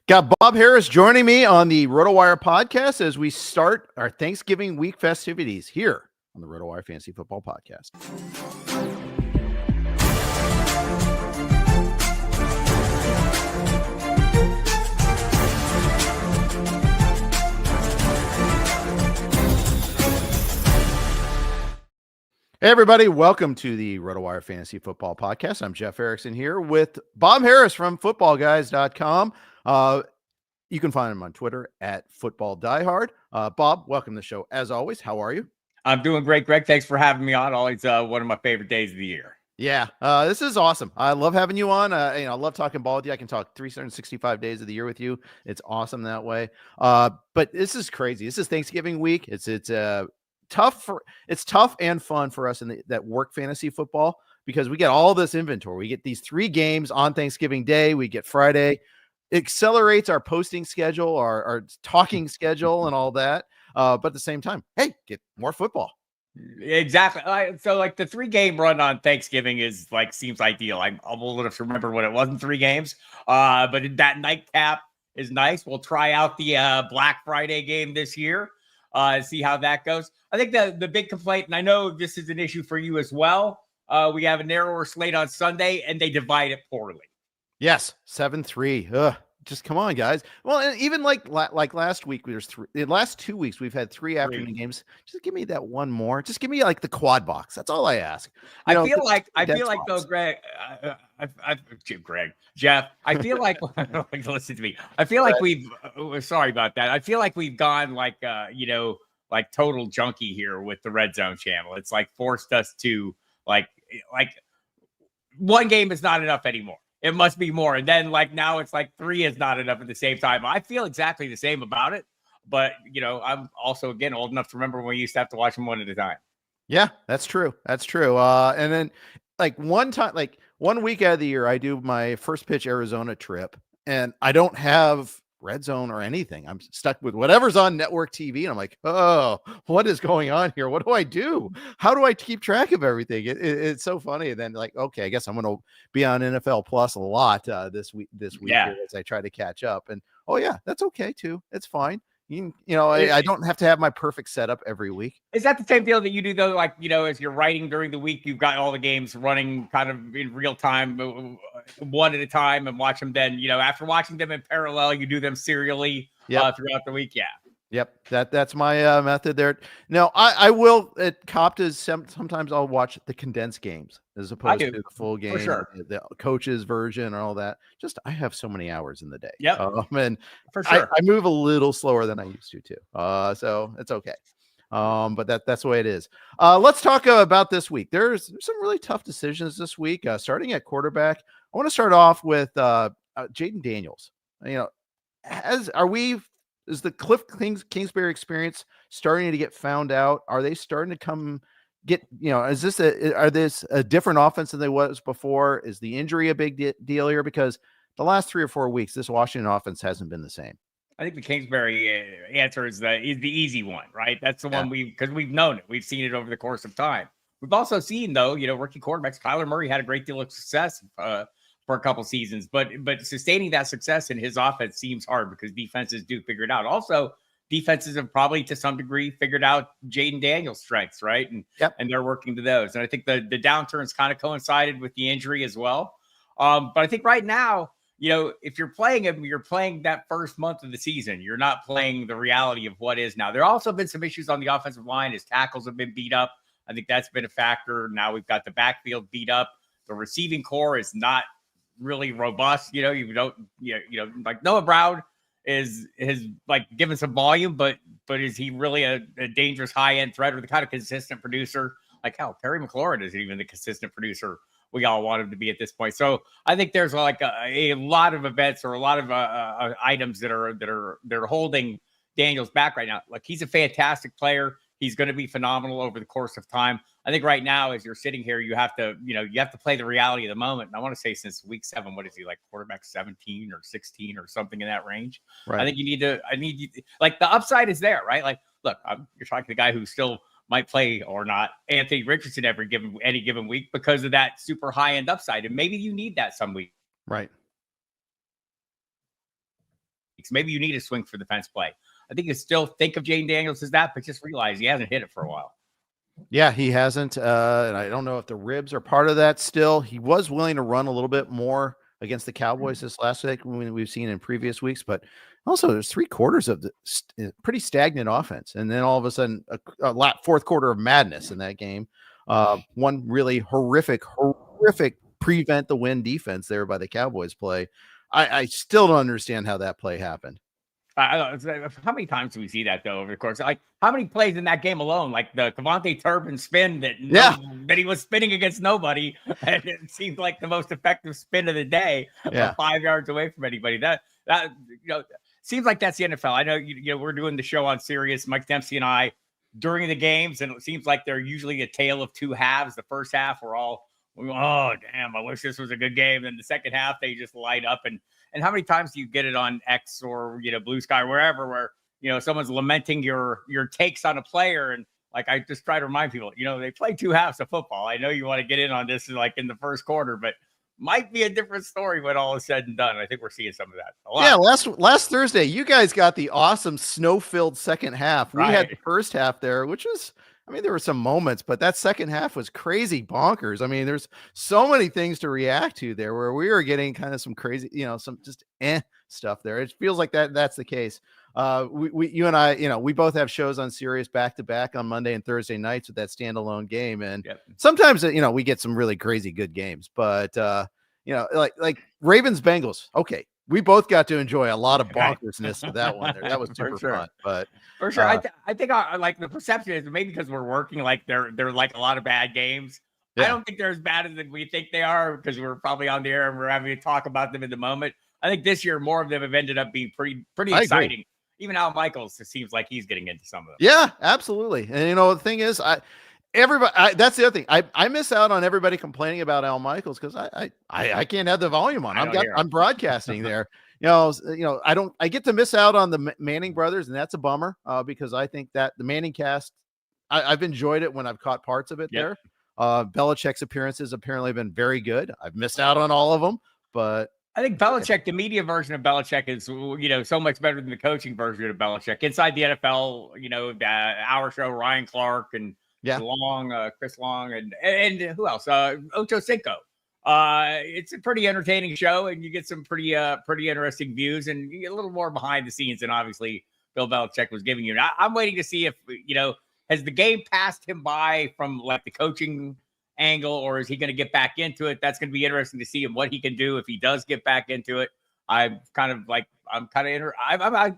Got Bob Harris joining me on the RotoWire podcast as we start our Thanksgiving week festivities here on the RotoWire Fantasy Football Podcast. Hey, everybody. Welcome to the RotoWire Fantasy Football Podcast. I'm Jeff Erickson here with Bob Harris from footballguys.com. You can find him on Twitter at FootballDieHard. Bob, welcome to the show. As always, how are you? I'm doing great, Greg. Thanks for having me on. Always one of my favorite days of the year. Yeah, this is awesome. I love having you on. I love talking ball with you. I can talk 365 days of the year with you. It's awesome that way. But this is crazy. This is Thanksgiving week. It's tough and fun for us that work fantasy football because we get all this inventory. We get these 3 games on Thanksgiving Day. We get Friday. It accelerates our posting schedule, our talking schedule, and all that. But at the same time, hey, get more football. Exactly. So like the 3-game run on Thanksgiving seems ideal. I'm old enough to remember when it wasn't 3 games. But that nightcap is nice. We'll try out the Black Friday game this year. See how that goes. I think the big complaint, and I know this is an issue for you as well, we have a narrower slate on Sunday, and they divide it poorly. Yes, 7-3. Just come on, guys. Well, and even like last week, there's 3. The last 2 weeks, we've had 3 afternoon games. Just give me that one more. Just give me like the quad box. That's all I ask. I feel like though, Greg, Jeff. I feel like listen to me. I feel like we've. Sorry about that. I feel like we've gone like total junkie here with the Red Zone channel. It's like forced us to like one game is not enough anymore. It must be more. And then now it's 3 is not enough at the same time. I feel exactly the same about it. But, I'm also, again, old enough to remember when we used to have to watch them one at a time. Yeah, that's true. That's true. And then one week out of the year, I do my first pitch Arizona trip and I don't have Red Zone or anything. I'm stuck with whatever's on network TV. And I'm like, oh, what is going on here? What do I do? How do I keep track of everything? It's so funny. And then okay, I guess I'm going to be on NFL Plus a lot this week here as I try to catch up. And oh yeah, that's okay too. It's fine. I don't have to have my perfect setup every week. Is that the same deal that you do though? As you're writing during the week, you've got all the games running kind of in real time, one at a time, and watch them. Then, after watching them in parallel, you do them serially throughout the week. Yeah. Yep. That's my method there. No, I will copped is sometimes I'll watch the condensed games as opposed to the full game, the coach's version and all that. Just, I have so many hours in the day. Yeah. And for sure. I move a little slower than I used to too. So it's okay. But that's the way it is. Let's talk about this week. There's some really tough decisions this week. Starting at quarterback, I want to start off with Jayden Daniels. Is the Cliff Kingsbury experience starting to get found out? Are they starting to is this a different offense than they was before? Is the injury a big deal here? Because the last 3 or 4 weeks, this Washington offense hasn't been the same. I think the Kingsbury answer is the easy one, right? That's the one because we've known it. We've seen it over the course of time. We've also seen, though, rookie quarterbacks. Kyler Murray had a great deal of success for a couple seasons, but sustaining that success in his offense seems hard because defenses do figure it out. Also, defenses have probably to some degree figured out Jayden Daniels' strengths, right? And they're working to those. And I think the downturns kind of coincided with the injury as well. But I think right now, if you're playing him, you're playing that first month of the season. You're not playing the reality of what is now. There have also been some issues on the offensive line. His tackles have been beat up. I think that's been a factor. Now we've got the backfield beat up. The receiving core is not really robust. Noah Brown is given some volume, but is he really a dangerous high-end threat or the kind of consistent producer? Terry McLaurin isn't even the consistent producer we all want him to be at this point. So I think there's a lot of events or a lot of items that are holding Daniels back right now. He's a fantastic player. He's going to be phenomenal over the course of time. I think right now, as you're sitting here, you have to play the reality of the moment. And I want to say since week 7, what is he, quarterback 17 or 16 or something in that range? Right. I think the upside is there, right? Look, you're talking to the guy who still might play or not Anthony Richardson any given week because of that super high end upside. And maybe you need that some week. Right. Maybe you need a swing for the fence play. I think you still think of Jayden Daniels as that, but just realize he hasn't hit it for a while. Yeah, he hasn't. And I don't know if the ribs are part of that still. He was willing to run a little bit more against the Cowboys this last week when we've seen in previous weeks, but also there's 3/4 of the pretty stagnant offense. And then all of a sudden a fourth quarter of madness in that game. One really horrific prevent the win defense there by the Cowboys play. I still don't understand how that play happened. How many times do we see that though over the course? Like how many plays in that game alone? Like the Cavante Turpin spin that he was spinning against nobody, and it seemed like the most effective spin of the day, 5 yards away from anybody. That seems like that's the NFL. I know we're doing the show on Sirius, Mike Dempsey and I, during the games, and it seems like they're usually a tale of two halves. The first half we're all, oh damn, I wish this was a good game. Then the second half they just light up. And how many times do you get it on X or Blue Sky, wherever, where someone's lamenting your takes on a player, and like I just try to remind people, they play two halves of football. I know you want to get in on this like in the first quarter, but might be a different story when all is said and done. I think we're seeing some of that a lot. Yeah, last Thursday, you guys got the awesome snow-filled second half. We had the first half there, which was, there were some moments, but that second half was crazy bonkers. There's so many things to react to there where we were getting kind of some crazy, some just stuff there. It feels like that's the case. You and I, we both have shows on Sirius back to back on Monday and Thursday nights with that standalone game. And sometimes, we get some really crazy good games, but like Ravens Bengals. Okay. We both got to enjoy a lot of bonkersness to that one there. That was super fun, but for sure. I think like the perception is maybe because we're working, like they're like a lot of bad games. I don't think they're as bad as we think they are because we're probably on the air and we're having to talk about them in the moment. I think this year more of them have ended up being pretty exciting. Even Al Michaels, it seems like he's getting into some of them. Yeah, absolutely. And the thing is, that's the other thing. I miss out on everybody complaining about Al Michaels because I can't have the volume on. I'm broadcasting there. I get to miss out on the Manning brothers, and that's a bummer because I think that the Manning cast, I've enjoyed it when I've caught parts of it there. Belichick's appearances apparently have been very good. I've missed out on all of them, but I think Belichick, the media version of Belichick is, so much better than the coaching version of Belichick. Inside the NFL, our show, Ryan Clark and Chris Long, and who else? Ocho Cinco. It's a pretty entertaining show, and you get some pretty interesting views, and you get a little more behind the scenes than obviously Bill Belichick was giving you. Now, I'm waiting to see if has the game passed him by from like the coaching angle, or is he going to get back into it? That's going to be interesting to see him what he can do if he does get back into it. I'd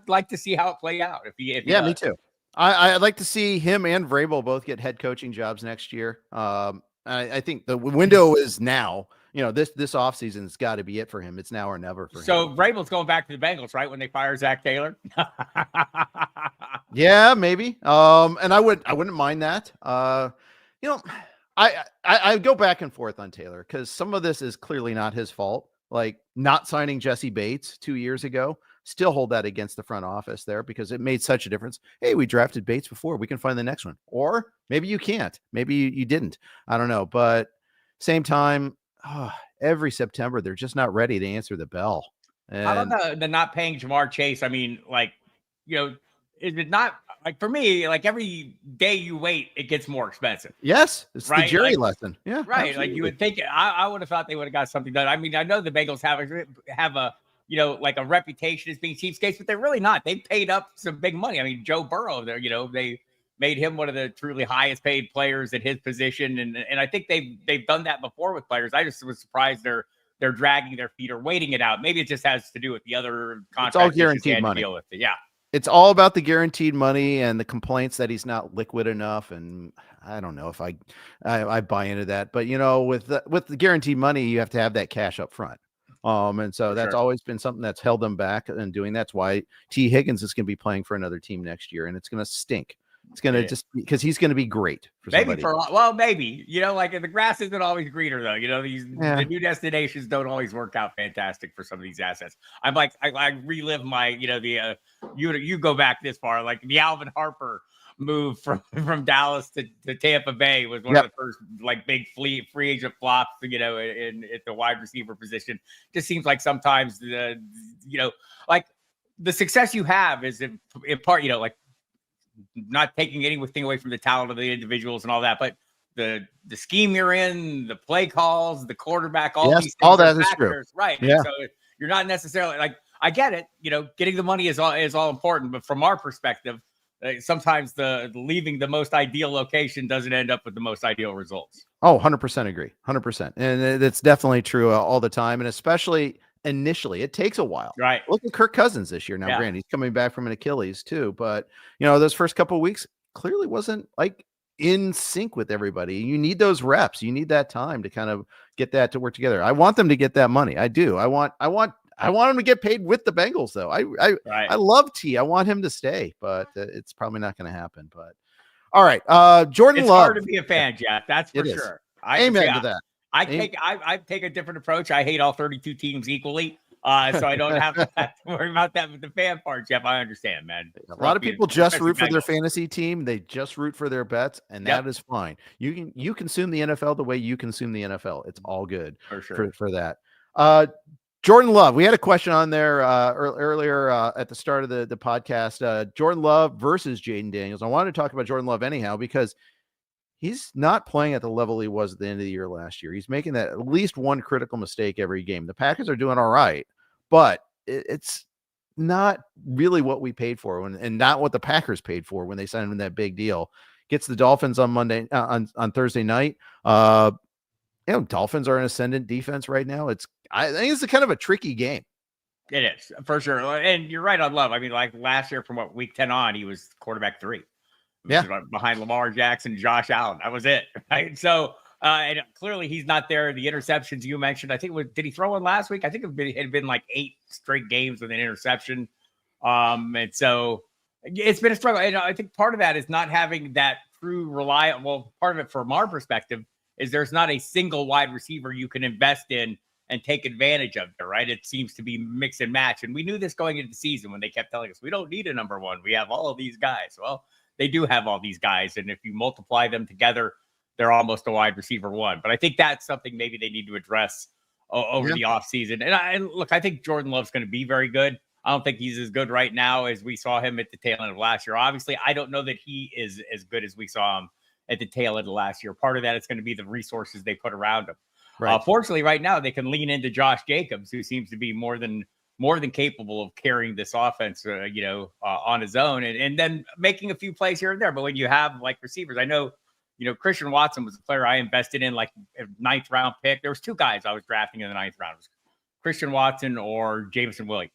like to see how it play out. If he me too. I'd like to see him and Vrabel both get head coaching jobs next year. I think the window is now. This offseason has got to be it for him. It's now or never for him. So Vrabel's going back to the Bengals, right? When they fire Zach Taylor. Yeah, maybe. And I wouldn't mind that. I go back and forth on Taylor because some of this is clearly not his fault. Like not signing Jesse Bates 2 years ago, still hold that against the front office there because it made such a difference. Hey, we drafted Bates before. We can find the next one. Or maybe you can't. Maybe you didn't. I don't know. But same time, every September, they're just not ready to answer the bell. And how about the not paying Jamar Chase? Is it not like for me, like every day you wait, it gets more expensive. Yes. It's the Jerry lesson. Yeah. Right. Absolutely. Like you would think I would have thought they would have got something done. I know the Bengals have a like a reputation as being cheapskates, but they're really not. They paid up some big money. Joe Burrow, they made him one of the truly highest paid players at his position. And I think they've done that before with players. I just was surprised they're dragging their feet or waiting it out. Maybe it just has to do with the other contracts. It's all guaranteed money. To deal with it. Yeah. It's all about the guaranteed money and the complaints that he's not liquid enough. And I don't know if I buy into that, but with the guaranteed money, you have to have that cash up front. And so that's always been something that's held them back and doing. That's why T Higgins is going to be playing for another team next year, and it's going to stink. It's going to just because he's going to be great for maybe maybe like the grass isn't always greener though. The new destinations don't always work out fantastic for some of these assets. I'm like I relive my you go back this far, like the Alvin Harper move from Dallas to Tampa Bay was one of the first like big free agent flops, at the wide receiver position. Just seems like sometimes like the success you have is in part, like not taking anything away from the talent of the individuals and all that, but the scheme you're in, the play calls, the quarterback, all these things all that are is factors, true. right? Yeah. And so you're not necessarily like, I get it, getting the money is all important, but from our perspective, sometimes the leaving the most ideal location doesn't end up with the most ideal results. Oh, 100% agree. 100%. And it's definitely true all the time. And especially initially, it takes a while. Right. Look at Kirk Cousins this year. Now, granted, he's coming back from an Achilles too, but those first couple of weeks clearly wasn't like in sync with everybody. You need those reps. You need that time to kind of get that to work together. I want them to get that money. I do. I want him to get paid with the Bengals though. I love T. I want him to stay, but it's probably not going to happen. But all right. Jordan Love. It's hard to be a fan, Jeff. That's for sure. Amen to that. I take a different approach. I hate all 32 teams equally. So I don't have to worry about that with the fan part, Jeff. I understand, man. A lot of people just root for their fantasy team. They just root for their bets, and that is fine. You consume the NFL the way you consume the NFL. It's all good for sure for that. Jordan Love, we had a question on there earlier at the start of the podcast. Jordan Love versus Jayden Daniels. I wanted to talk about Jordan Love anyhow because he's not playing at the level he was at the end of the year last year. He's making that at least one critical mistake every game. The Packers are doing all right, but it's not really what we paid for and not what the Packers paid for when they signed him that big deal. Gets the Dolphins on Monday on Thursday night. Dolphins are an ascendant defense right now. I think it's a kind of a tricky game. It is for sure. And you're right on Love. I mean, like last year from week 10 on, he was quarterback 3. Behind Lamar Jackson and Josh Allen. That was it. Right. So, and clearly he's not there. The interceptions you mentioned, I think did he throw one last week? I think it had been like 8 straight games with an interception. And so it's been a struggle. And I think part of that is not having that true reliable. Part of it from our perspective is there's not a single wide receiver you can invest in and take advantage of there, right? It seems to be mix and match. And we knew this going into the season when they kept telling us, we don't need a number one. We have all of these guys. Well, they do have all these guys. And if you multiply them together, they're almost a wide receiver 1. But I think that's something maybe they need to address over the offseason. And look, I think Jordan Love's going to be very good. I don't think he's as good right now as we saw him at the tail end of last year. Obviously, I don't know that he is as good as we saw him at the tail end of last year. Part of that is going to be the resources they put around him. Right. Fortunately, right now they can lean into Josh Jacobs, who seems to be more than capable of carrying this offense, on his own, and then making a few plays here and there. But when you have like receivers, I know, Christian Watson was a player I invested in, like a 9th round pick. There was 2 guys I was drafting in the 9th round: Christian Watson or Jameson Williams.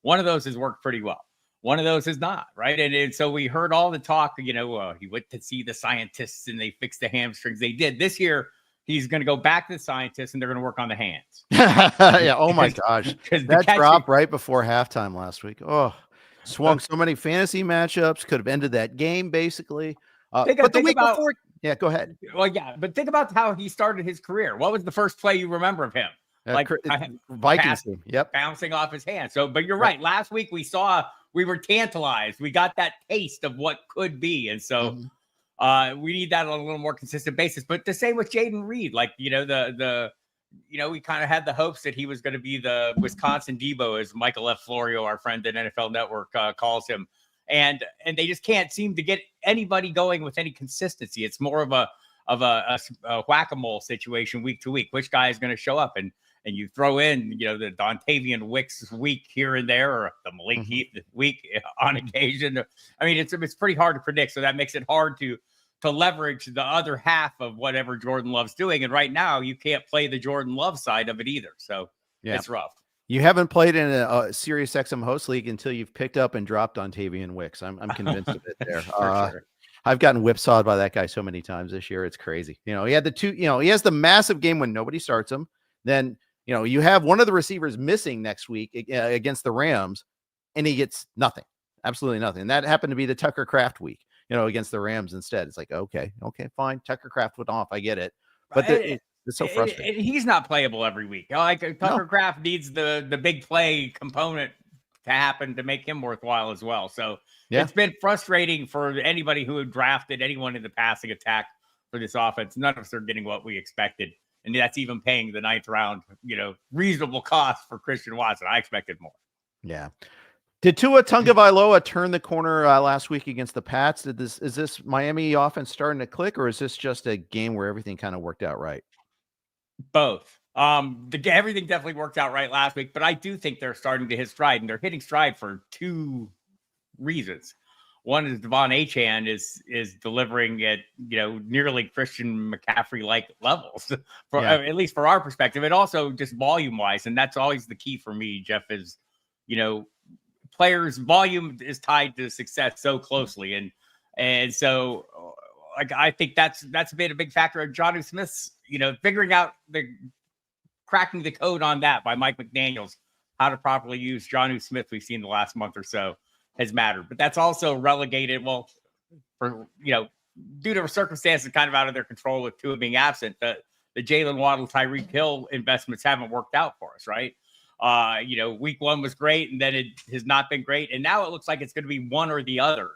One of those has worked pretty well. One of those is not, right? And so we heard all the talk. He went to see the scientists and they fixed the hamstrings. They did. This year, he's going to go back to the scientists and they're going to work on the hands. Yeah. Oh my gosh. That drop right before halftime last week. Oh, swung so many fantasy matchups. Could have ended that game basically. But the week before. Yeah, go ahead. Well, yeah. But think about how he started his career. What was the first play you remember of him? Vikings. Yep. Bouncing off his hand. So, but you're right. Last week we were tantalized. We got that taste of what could be. And so, we need that on a little more consistent basis. But the same with Jayden Reed, like, we kind of had the hopes that he was going to be the Wisconsin Debo, as Michael F. Florio, our friend at NFL Network, calls him. And they just can't seem to get anybody going with any consistency. It's more of a whack-a-mole situation week to week. Which guy is going to show up? And you throw in, the Dontavian Wicks week here and there, or the Malik Heath week on occasion. I mean, it's pretty hard to predict. So that makes it hard to leverage the other half of whatever Jordan Love's doing. And right now you can't play the Jordan Love side of it either. So it's rough. You haven't played in a Sirius XM host league until you've picked up and dropped Dontavian Wicks. I'm convinced of it there. Sure. I've gotten whipsawed by that guy so many times this year. It's crazy. He had he has the massive game when nobody starts him. Then, you have one of the receivers missing next week against the Rams, and he gets nothing, absolutely nothing. And that happened to be the Tucker Kraft week, against the Rams instead. It's like, okay, fine. Tucker Kraft went off. I get it. But it's so frustrating. He's not playable every week. Like Tucker Kraft needs the big play component to happen to make him worthwhile as well. So it's been frustrating for anybody who had drafted anyone in the passing attack for this offense. None of us are getting what we expected. And that's even paying the 9th round, reasonable cost for Christian Watson. I expected more. Yeah. Did Tua Tagovailoa turn the corner last week against the Pats? Is this Miami offense starting to click, or is this just a game where everything kind of worked out right? Both. Everything definitely worked out right last week, but I do think they're starting to hit stride, and they're hitting stride for two reasons. One is Devon Achane is delivering at nearly Christian McCaffrey like levels, at least for our perspective, and also just volume wise, and that's always the key for me, Jeff. Is players' volume is tied to success so closely, and so I think that's been a big factor of Jonnu Smith's figuring out cracking the code on that by Mike McDaniels, how to properly use Jonnu Smith. We've seen the last month or so has mattered, but that's also relegated. Well, for due to circumstances kind of out of their control with Tua being absent, the Jalen Waddle, Tyreek Hill investments haven't worked out for us, right? Week one was great, and then it has not been great, and now it looks like it's going to be one or the other,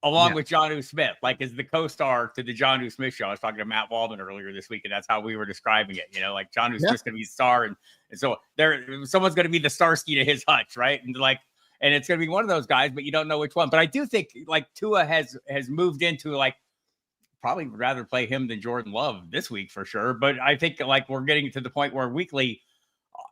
along with Jonnu Smith, like as the co-star to the Jonnu Smith show. I was talking to Matt Waldman earlier this week, and that's how we were describing it. Like Jonnu Smith's going to be the star, and so someone's going to be the Starsky to his Hutch, right? And it's going to be one of those guys, but you don't know which one. But I do think Tua has moved into probably rather play him than Jordan Love this week for sure. But I think we're getting to the point where weekly,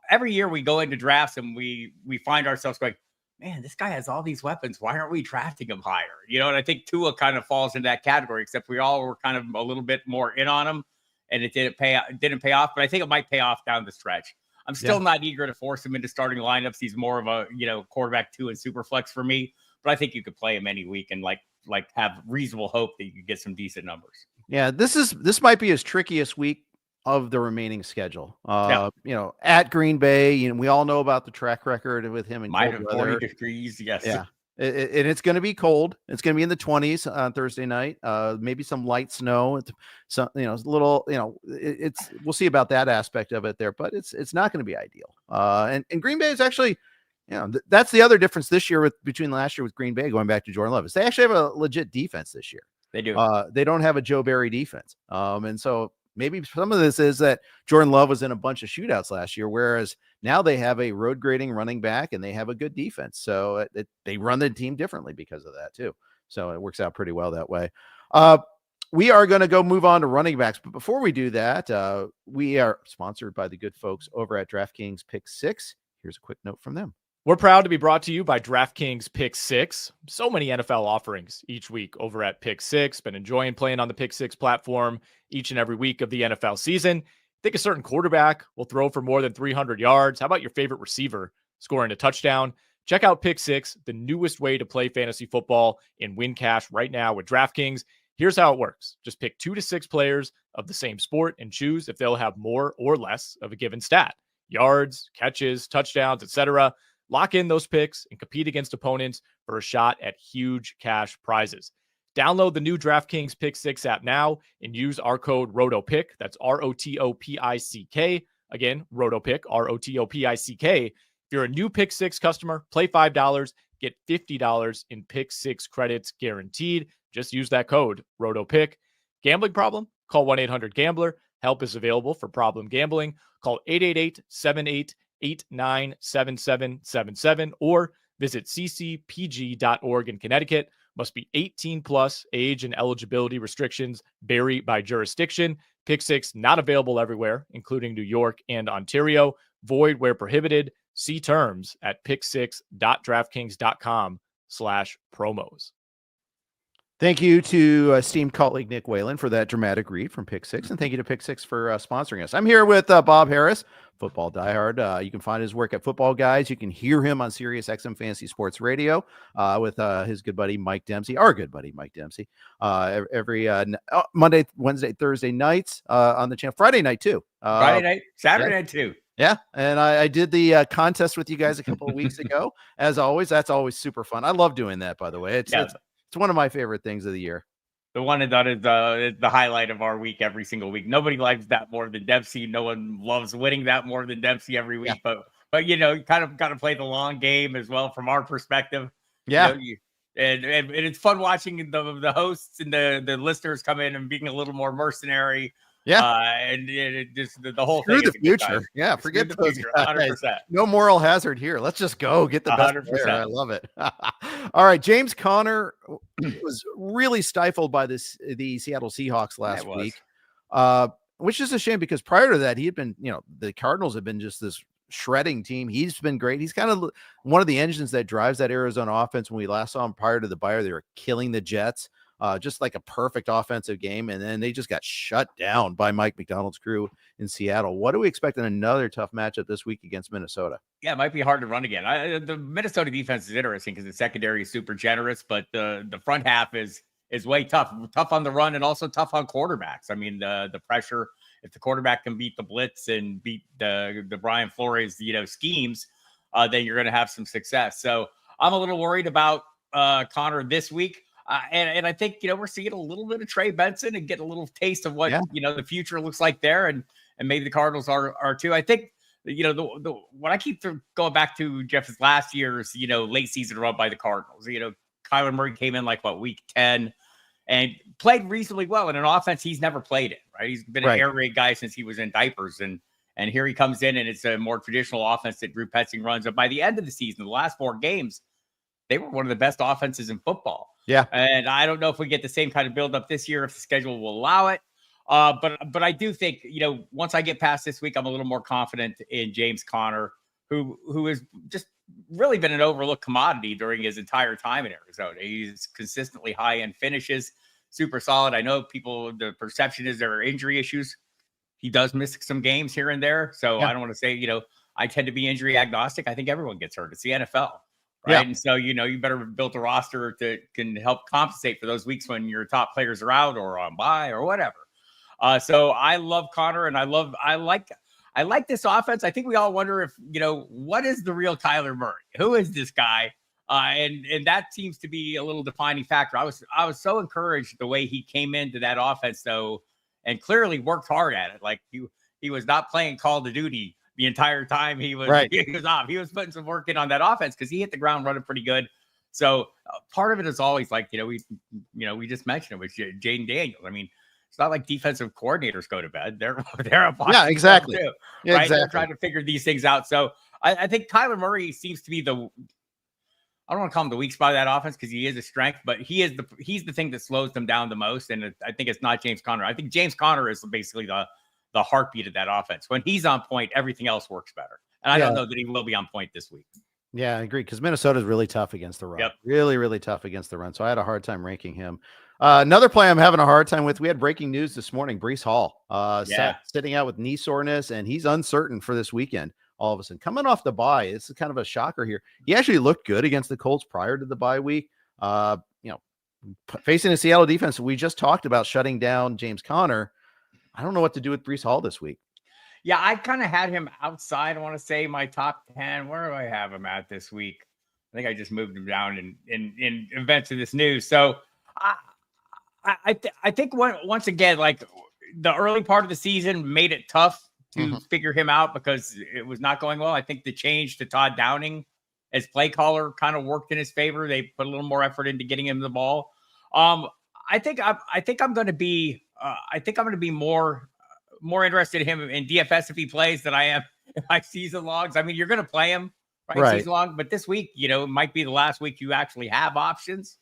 every year we go into drafts and we find ourselves going, man, this guy has all these weapons. Why aren't we drafting him higher? And I think Tua kind of falls into that category, except we all were kind of a little bit more in on him, and it didn't pay off. But I think it might pay off down the stretch. I'm still not eager to force him into starting lineups. He's more of a quarterback 2 and super flex for me. But I think you could play him any week and have reasonable hope that you could get some decent numbers. Yeah, this might be his trickiest week of the remaining schedule. At Green Bay, we all know about the track record with him in cold weather. 40 degrees, yes. Yeah. And it's going to be cold. It's going to be in the 20s on Thursday night. Maybe some light snow. Some, little, we'll see about that aspect of it there, but it's not going to be ideal. And Green Bay is actually, that's the other difference this year between last year with Green Bay going back to Jordan Love is they actually have a legit defense this year. They do. They don't have a Joe Barry defense. And so maybe some of this is that Jordan Love was in a bunch of shootouts last year, whereas now they have a road grading running back and they have a good defense. So they run the team differently because of that too. So it works out pretty well that way. We are going to move on to running backs. But before we do that, we are sponsored by the good folks over at DraftKings Pick 6. Here's a quick note from them. We're proud to be brought to you by DraftKings Pick 6. So many NFL offerings each week over at Pick 6. Been enjoying playing on the Pick 6 platform each and every week of the NFL season. Think a certain quarterback will throw for more than 300 yards. How about your favorite receiver scoring a touchdown? Check out Pick 6, the newest way to play fantasy football and win cash right now with DraftKings. Here's how it works. Just pick 2 to 6 players of the same sport and choose if they'll have more or less of a given stat. Yards, catches, touchdowns, etc. Lock in those picks and compete against opponents for a shot at huge cash prizes. Download the new DraftKings Pick 6 app now and use our code ROTOPICK. That's ROTOPICK. Again, ROTOPICK, ROTOPICK. If you're a new Pick 6 customer, play $5, get $50 in Pick 6 credits guaranteed. Just use that code ROTOPICK. Gambling problem? Call 1-800-GAMBLER. Help is available for problem gambling. Call 888-78-89-7777 or visit ccpg.org in Connecticut. Must be 18 plus. Age and eligibility restrictions vary by jurisdiction. Pick 6 not available everywhere, including New York and Ontario. Void where prohibited. See terms at pick6.draftkings.com/promos. Thank you to esteemed colleague Nick Whalen for that dramatic read from Pick 6, and thank you to Pick 6 for sponsoring us. I'm here with Bob Harris, football diehard. You can find his work at Football Guys. You can hear him on Sirius XM Fantasy Sports Radio with his good buddy Mike Dempsey, our good buddy Mike Dempsey, every Monday, Wednesday, Thursday nights on the channel. Friday night too. Friday night, Saturday night too. Yeah, and I did the contest with you guys a couple of weeks ago. As always, that's always super fun. I love doing that, by the way. It's one of my favorite things of the year. The one that is the highlight of our week every single week. Nobody likes that more than Dempsey. No one loves winning that more than Dempsey every week. Yeah. But you kind of got to play the long game as well from our perspective. Yeah. And it's fun watching the hosts and the listeners come in and being a little more mercenary Yeah. And it just the whole Screw thing. the future. Yeah. Forget the those future. guys. 100%. No moral hazard here. Let's just go get the best 100%. player. I love it. All right. James Conner was really stifled by the Seattle Seahawks last week, which is a shame because prior to that, he had been, the Cardinals have been just this shredding team. He's been great. He's kind of one of the engines that drives that Arizona offense. When we last saw him prior to the bye, they were killing the Jets. Just like a perfect offensive game. And then they just got shut down by Mike McDonald's crew in Seattle. What do we expect in another tough matchup this week against Minnesota? Yeah, it might be hard to run again. The Minnesota defense is interesting because the secondary is super generous, but the front half is way tough on the run and also tough on quarterbacks. I mean, the pressure, if the quarterback can beat the blitz and beat the Brian Flores, schemes, then you're going to have some success. So I'm a little worried about Conner this week. And I think, we're seeing a little bit of Trey Benson and getting a little taste of what, the future looks like there. And maybe the Cardinals are too. I think, what I keep going back to, Jeff, is last year's, late season run by the Cardinals. Kyler Murray came in like week 10 and played reasonably well in an offense he's never played in, right? He's been an air raid guy since he was in diapers. And here he comes in and it's a more traditional offense that Drew Petzing runs. And by the end of the season, the last 4 games, they were one of the best offenses in football. Yeah. And I don't know if we get the same kind of build up this year, if the schedule will allow it. But I do think, once I get past this week, I'm a little more confident in James Conner, who has just really been an overlooked commodity during his entire time in Arizona. He's consistently high-end finishes, super solid. I know the perception is there are injury issues. He does miss some games here and there. So I don't want to say, I tend to be injury agnostic. I think everyone gets hurt. It's the NFL. Right. Yeah. And so, you better build a roster that can help compensate for those weeks when your top players are out or on bye or whatever. So I love Conner and I like this offense. I think we all wonder if, what is the real Kyler Murray? Who is this guy? And that seems to be a little defining factor. I was so encouraged the way he came into that offense, though, and clearly worked hard at it. Like he was not playing Call of Duty the entire time he was off. He was putting some work in on that offense because he hit the ground running pretty good. So part of it is always like, we just mentioned it with Jayden Daniels. I mean, it's not like defensive coordinators go to bed. They're a exactly. Too, yeah, right? exactly. They're trying to figure these things out. So I think Kyler Murray seems to be I don't want to call him the weak spot of that offense because he is a strength, but he's the thing that slows them down the most. And I think it's not James Conner. I think James Conner is basically the heartbeat of that offense. When he's on point, everything else works better. And I don't know that he will be on point this week. Yeah, I agree. Because Minnesota is really tough against the run. Yep. Really, really tough against the run. So I had a hard time ranking him. Another play I'm having a hard time with. We had breaking news this morning. Breece Hall sitting out with knee soreness, and he's uncertain for this weekend. All of a sudden, coming off the bye, this is kind of a shocker here. He actually looked good against the Colts prior to the bye week. Facing a Seattle defense, we just talked about shutting down James Conner. I don't know what to do with Breece Hall this week. Yeah, I kind of had him outside. I want to say my top 10. Where do I have him at this week? I think I just moved him down in events of this news. So I think once again, like the early part of the season made it tough to figure him out because it was not going well. I think the change to Todd Downing as play caller kind of worked in his favor. They put a little more effort into getting him the ball. I think I'm going to be more interested in him in DFS if he plays than I am in my season logs. I mean, you're going to play him right season long, but this week, it might be the last week you actually have options,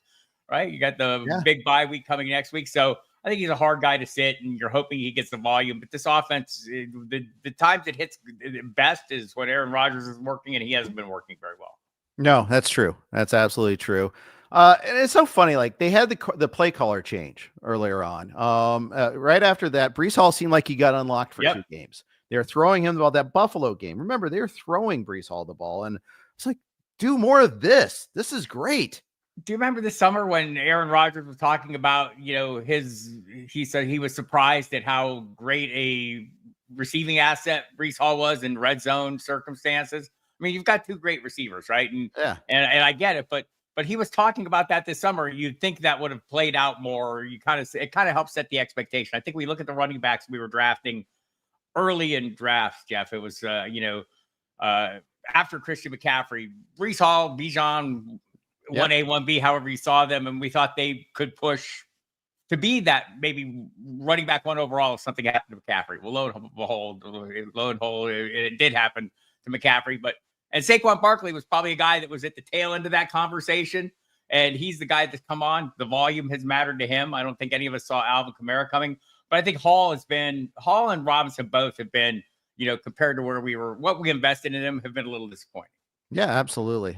right? You got the big bye week coming next week. So I think he's a hard guy to sit and you're hoping he gets the volume, but this offense, the times it hits best is when Aaron Rodgers is working and he hasn't been working very well. No, that's true. That's absolutely true. And it's so funny. Like they had the play caller change earlier on. Right after that, Breece Hall seemed like he got unlocked for 2 games. They're throwing him the ball. That Buffalo game. Remember, they're throwing Breece Hall the ball, and it's like, do more of this. This is great. Do you remember the summer when Aaron Rodgers was talking about, he said he was surprised at how great a receiving asset Breece Hall was in red zone circumstances. I mean, you've got 2 great receivers, right? And I get it, but he was talking about that this summer. You'd think that would have played out more. It kind of helps set the expectation. I think we look at the running backs we were drafting early in drafts, Jeff. It was, after Christian McCaffrey, Breece Hall, Bijan, 1A, 1B, however you saw them. And we thought they could push to be that maybe running back 1 overall if something happened to McCaffrey. Well, lo and behold, it did happen to McCaffrey. And Saquon Barkley was probably a guy that was at the tail end of that conversation. And he's the guy that's come on. The volume has mattered to him. I don't think any of us saw Alvin Kamara coming. But I think Hall and Robinson both have been, compared to what we invested in them, have been a little disappointing. Yeah, absolutely.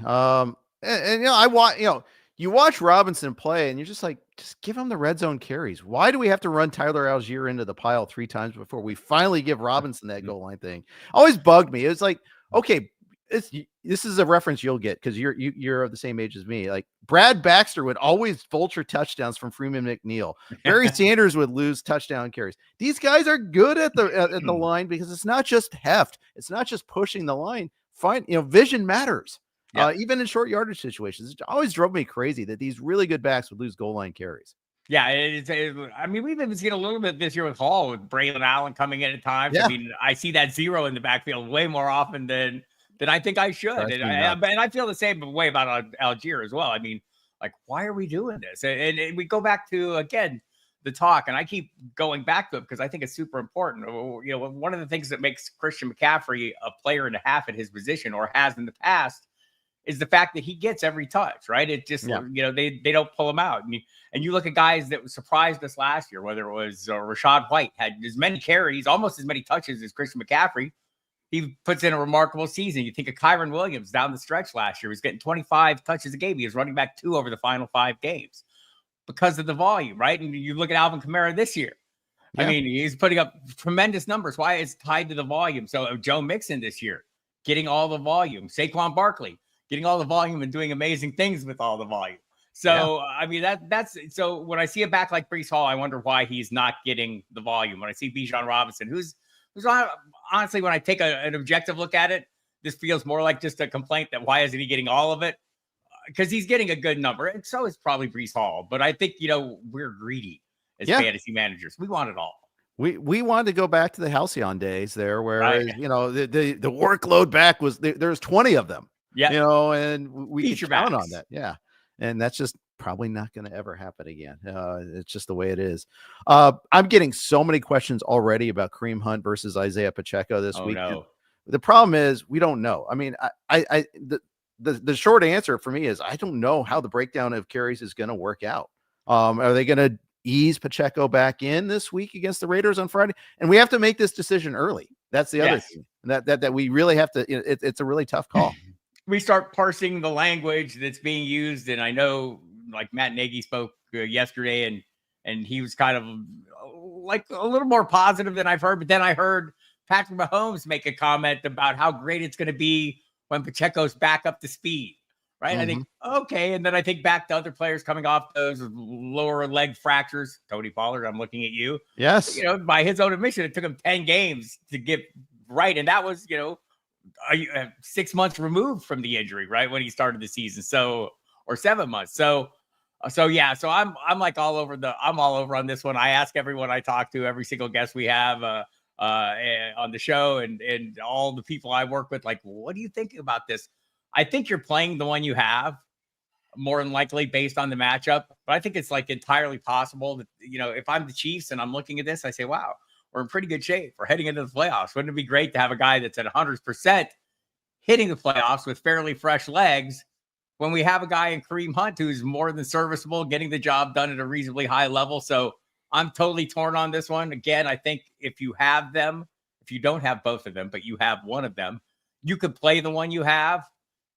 You watch Robinson play and you're just like, just give him the red zone carries. Why do we have to run Tyler Algier into the pile 3 times before we finally give Robinson that goal line thing? Always bugged me. It was like, okay, this is a reference you'll get because you're of the same age as me. Like Brad Baxter would always vulture touchdowns from Freeman McNeil. Barry Sanders would lose touchdown carries. These guys are good at the line because it's not just heft. It's not just pushing the line. Vision matters. Yeah. Even in short yardage situations, it always drove me crazy that these really good backs would lose goal line carries. Yeah, we've even seen a little bit this year with Hall, with Braylon Allen coming in at times. Yeah. I mean, I see that 0 in the backfield way more often than I think I should. And I feel the same way about Algier as well. I mean, like, why are we doing this? And we go back to, again, the talk, and I keep going back to it because I think it's super important. One of the things that makes Christian McCaffrey a player and a half at his position, or has in the past, is the fact that he gets every touch, right? It just, they don't pull him out. And you look at guys that surprised us last year, whether it was Rashad White, had as many carries, almost as many touches as Christian McCaffrey. He puts in a remarkable season. You think of Kyron Williams down the stretch last year. He was getting 25 touches a game. He was running back 2 over the final 5 games because of the volume, right? And you look at Alvin Kamara this year. Yeah. I mean, he's putting up tremendous numbers. Why? It's tied to the volume. So Joe Mixon this year, getting all the volume. Saquon Barkley, getting all the volume and doing amazing things with all the volume. So, I mean, that's so when I see a back like Breece Hall, I wonder why he's not getting the volume. When I see Bijan Robinson, who's honestly, when I take an objective look at it, this feels more like just a complaint that why isn't he getting all of it? Because he's getting a good number. And so is probably Breece Hall. But I think, we're greedy as fantasy managers. We want it all. We wanted to go back to the halcyon days there where, the workload back was there's 20 of them. Yeah. And we could count on that. Yeah. And that's just probably not going to ever happen again. It's just the way it is. I'm getting so many questions already about Kareem Hunt versus Isiah Pacheco this week. No. The problem is we don't know. I mean, the short answer for me is I don't know how the breakdown of carries is going to work out. Are they going to ease Pacheco back in this week against the Raiders on Friday? And we have to make this decision early. That's the other thing that we really have to. It's a really tough call. We start parsing the language that's being used. And I know like Matt Nagy spoke yesterday and he was kind of like a little more positive than I've heard. But then I heard Patrick Mahomes make a comment about how great it's going to be when Pacheco's back up to speed. Right. Mm-hmm. I think, okay. And then I think back to other players coming off those lower leg fractures. Tony Pollard, I'm looking at you. Yes. By his own admission, it took him 10 games to get right. And that was, 6 months removed from the injury, right? When he started the season. Or 7 months. So I'm like all over on this one. I ask everyone I talk to, every single guest we have on the show and all the people I work with, like, what do you think about this? I think you're playing the one you have more than likely based on the matchup, but I think it's like entirely possible that, if I'm the Chiefs and I'm looking at this, I say, wow, we're in pretty good shape. We're heading into the playoffs. Wouldn't it be great to have a guy that's at 100% hitting the playoffs with fairly fresh legs when we have a guy in Kareem Hunt who's more than serviceable, getting the job done at a reasonably high level? So I'm totally torn on this one. Again, I think if you have them, if you don't have both of them, but you have one of them, you could play the one you have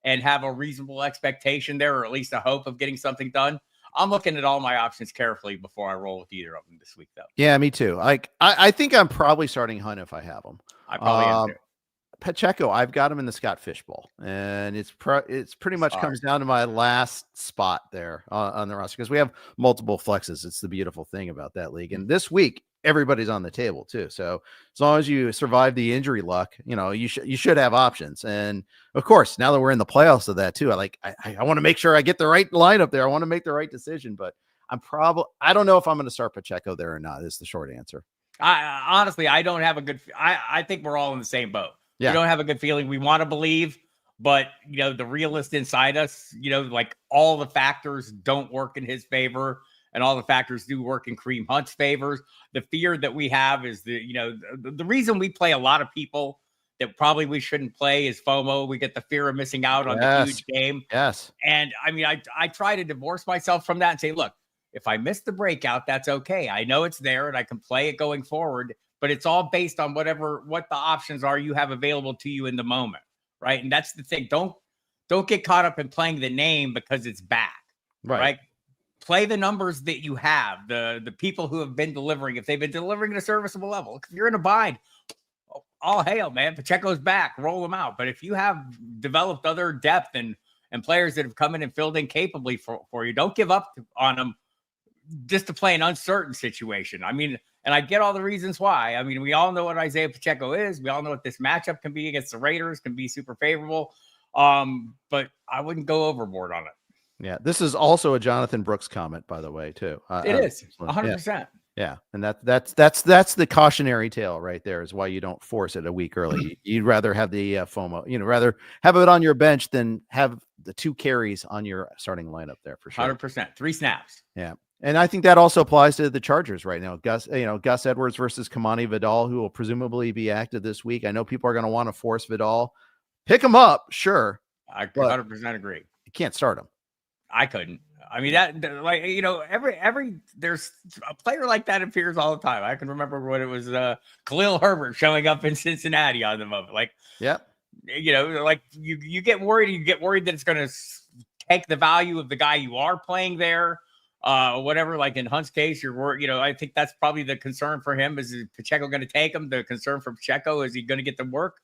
and have a reasonable expectation there, or at least a hope of getting something done. I'm looking at all my options carefully before I roll with either of them this week, though. Yeah, me too. I think I'm probably starting Hunt if I have him. I probably am too. Pacheco, I've got him in the Scott Fishbowl, and it's pretty much comes down to my last spot there on the roster because we have multiple flexes. It's the beautiful thing about that league. And this week, everybody's on the table too. So as long as you survive the injury luck, you should have options. And of course, now that we're in the playoffs of that too, I want to make sure I get the right lineup there. I want to make the right decision, but I don't know if I'm going to start Pacheco there or not. Is the short answer. Honestly, I don't have a good. I think we're all in the same boat. Yeah. We don't have a good feeling. We want to believe, but the realist inside us, like all the factors don't work in his favor. and all the factors do work in Kareem Hunt's favors. The fear that we have is the reason we play a lot of people that probably we shouldn't play is FOMO. We get the fear of missing out on the huge game. Yes. And I mean, I try to divorce myself from that and say, look, if I miss the breakout, that's okay. I know it's there and I can play it going forward, but it's all based on what the options are you have available to you in the moment. Right. And that's the thing. Don't get caught up in playing the name because it's back. Right. Play the numbers that you have, the people who have been delivering, if they've been delivering at a serviceable level. If you're in a bind, all hail, man. Pacheco's back, roll them out. But if you have developed other depth and players that have come in and filled in capably for you, don't give up on them just to play an uncertain situation. I mean, and I get all the reasons why. I mean, we all know what Isiah Pacheco is. We all know what this matchup can be against the Raiders, can be super favorable. But I wouldn't go overboard on it. Yeah, this is also a Jonathan Brooks comment, by the way, too. It is 100%. Yeah, and that's the cautionary tale right there. Is why you don't force it a week early. You'd rather have the FOMO. Rather have it on your bench than have the 2 carries on your starting lineup there for sure. 100%, 3 snaps. Yeah, and I think that also applies to the Chargers right now. Gus Edwards versus Kimani Vidal, who will presumably be active this week. I know people are going to want to force Vidal. Pick him up, sure. I 100% agree. You can't start him. I couldn't. I mean, every there's a player like that appears all the time. I can remember when it was Khalil Herbert showing up in Cincinnati on the moment. Like, yeah, like you get worried. You get worried that it's going to take the value of the guy you are playing there, whatever. Like in Hunt's case, you're worried. I think that's probably the concern for him. Is Pacheco going to take him? The concern for Pacheco is he going to get the work?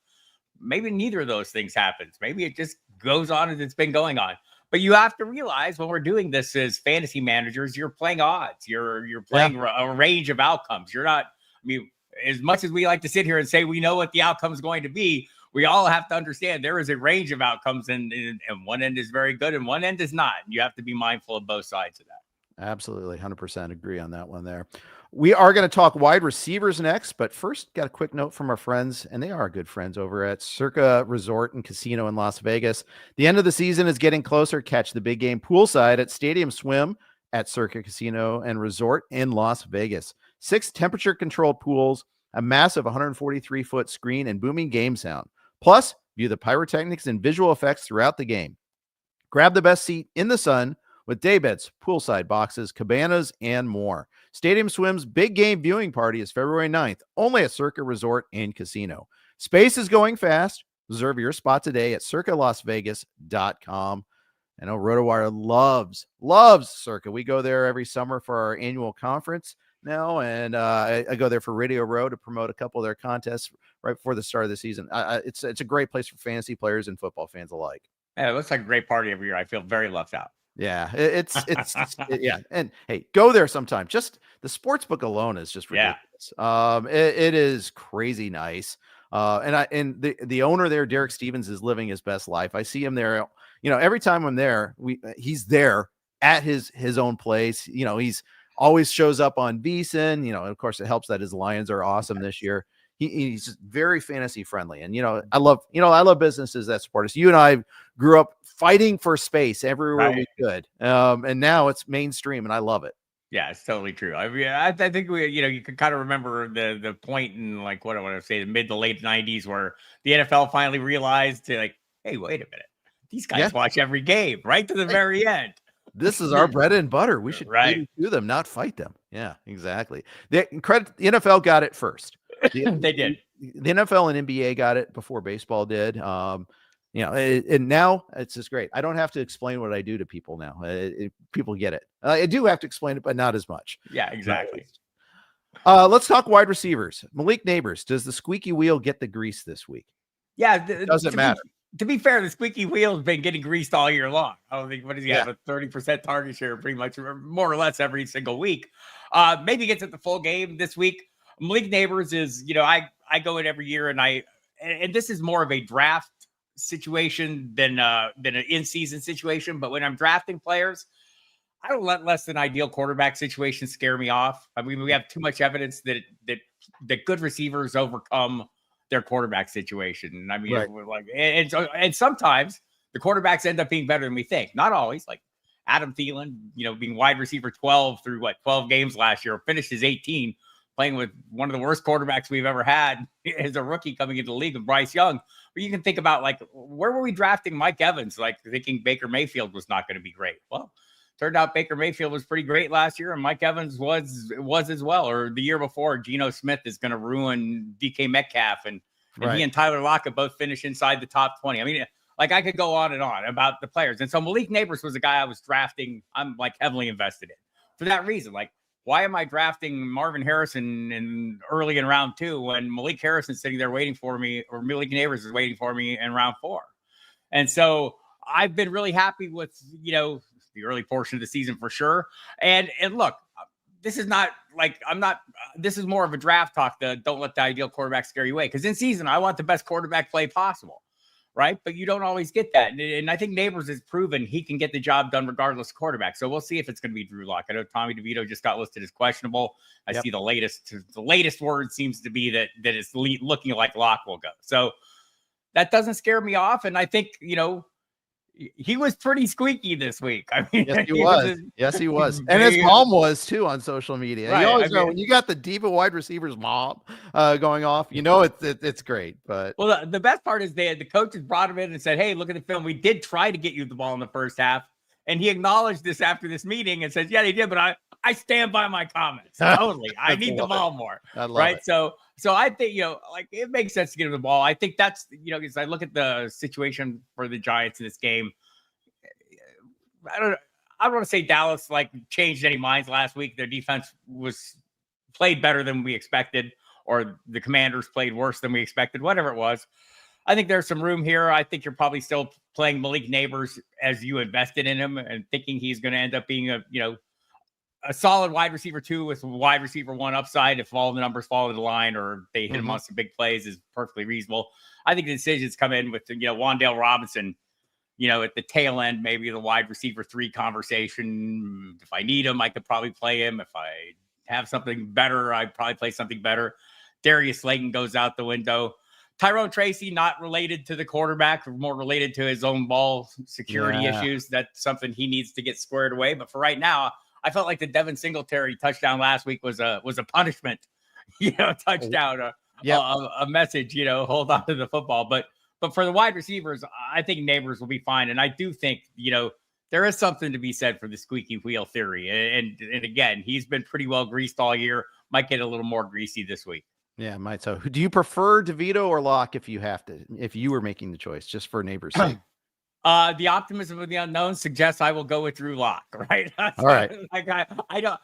Maybe neither of those things happens. Maybe it just goes on as it's been going on. But you have to realize when we're doing this as fantasy managers, you're playing odds. You're playing a range of outcomes. You're not, I mean, as much as we like to sit here and say we know what the outcome is going to be, we all have to understand there is a range of outcomes, and one end is very good and one end is not. You have to be mindful of both sides of that. Absolutely. 100% agree on that one there. We are going to talk wide receivers next, but first got a quick note from our friends, and they are good friends over at Circa Resort and Casino in Las Vegas. The end of the season is getting closer. Catch the big game poolside at Stadium Swim at Circa Casino and Resort in Las Vegas. 6 temperature-controlled pools, a massive 143-foot screen, and booming game sound. Plus, view the pyrotechnics and visual effects throughout the game. Grab the best seat in the sun with daybeds, poolside boxes, cabanas, and more. Stadium Swim's big game viewing party is February 9th, only at Circa Resort and Casino. Space is going fast. Reserve your spot today at circalasvegas.com. I know RotoWire loves Circa. We go there every summer for our annual conference now, and I go there for Radio Row to promote a couple of their contests right before the start of the season. It's a great place for fantasy players and football fans alike. Yeah, it looks like a great party every year. I feel very left out. Yeah, it's yeah. And hey, go there sometime. Just the sports book alone is just ridiculous. It is crazy nice. And the owner there, Derek Stevens, is living his best life. I see him there. Every time I'm there, he's there at his own place. He's always shows up on VSiN. Of course, it helps that his Lions are awesome this year. He's just very fantasy friendly. And, I love businesses that support us. You and I grew up fighting for space everywhere we could. And now it's mainstream and I love it. Yeah, it's totally true. I mean, I think you can kind of remember the point in like, what I want to say, the mid to late 90s where the NFL finally realized hey, wait a minute. These guys watch every game right to the very end. This is our bread and butter. We should do them, not fight them. Yeah, exactly. The NFL got it first. They did. The NFL and NBA got it before baseball did. And now it's just great. I don't have to explain what I do to people now. People get it. I do have to explain it, but not as much. Yeah, exactly. Let's talk wide receivers. Malik Nabers, does the squeaky wheel get the grease this week? Yeah, it doesn't matter. To be fair, the squeaky wheel has been getting greased all year long. I don't think, what does he have, a 30% target share pretty much, more or less every single week. Maybe gets at the full game this week. Malik Nabers is, I go in every year and this is more of a draft situation than an in-season situation. But when I'm drafting players, I don't let less than ideal quarterback situations scare me off. I mean, we have too much evidence that good receivers overcome their quarterback situation. And sometimes the quarterbacks end up being better than we think. Not always. Like Adam Thielen, being wide receiver 12 through 12 games last year, finished his 18, playing with one of the worst quarterbacks we've ever had as a rookie coming into the league with Bryce Young. But you can think about, where were we drafting Mike Evans, thinking Baker Mayfield was not going to be great? Well, turned out Baker Mayfield was pretty great last year, and Mike Evans was as well. Or the year before, Geno Smith is going to ruin DK Metcalf, and he and Tyler Lockett both finish inside the top 20. I mean, I could go on and on about the players. And so Malik Nabers was a guy I was drafting. I'm heavily invested in for that reason. Why am I drafting Marvin Harrison early in round 2 when Malik Harrison's sitting there waiting for me, or Malik Nabers is waiting for me in round 4? And so I've been really happy with, the early portion of the season for sure. And look, this is not this is more of a draft talk. Don't let the ideal quarterback scare you away. Because in season, I want the best quarterback play possible. Right. But you don't always get that. And I think Nabers has proven he can get the job done regardless of quarterback. So we'll see if it's going to be Drew Lock. I know Tommy DeVito just got listed as questionable. I see the latest word seems to be that it's looking like Lock will go. So that doesn't scare me off. And I think, he was pretty squeaky this week. I mean, yes, he was. Yes, he was. And his mom was too on social media. Right. You always know when you got the diva wide receivers mom going off, it's great. But the best part is the coaches brought him in and said, "Hey, look at the film. We did try to get you the ball in the first half." And he acknowledged this after this meeting and says, "Yeah, they did, but I stand by my comments. Totally. I need the ball more." Right. It. So I think, it makes sense to get him the ball. I think that's, because I look at the situation for the Giants in this game. I don't want to say Dallas changed any minds last week. Their defense was played better than we expected, or the Commanders played worse than we expected, whatever it was. I think there's some room here. I think you're probably still playing Malik Nabers as you invested in him and thinking he's going to end up being a solid wide receiver 2 with wide receiver 1 upside. If all the numbers fall into line or they hit him on some big plays, is perfectly reasonable. I think the decisions come in with, Wan'Dale Robinson, at the tail end, maybe the wide receiver 3 conversation. If I need him, I could probably play him. If I have something better, I'd probably play something better. Darius Slayton goes out the window. Tyrone Tracy, not related to the quarterback, more related to his own ball security issues. That's something he needs to get squared away. But for right now, I felt like the Devin Singletary touchdown last week was a punishment, touchdown, a message, hold on to the football. But for the wide receivers, I think Nabers will be fine. And I do think, there is something to be said for the squeaky wheel theory. And again, he's been pretty well greased all year. Might get a little more greasy this week. Yeah, might. So do you prefer DeVito or Lock if you were making the choice, just for Nabers' sake? The optimism of the unknown suggests I will go with Drew Lock, right? All right. I know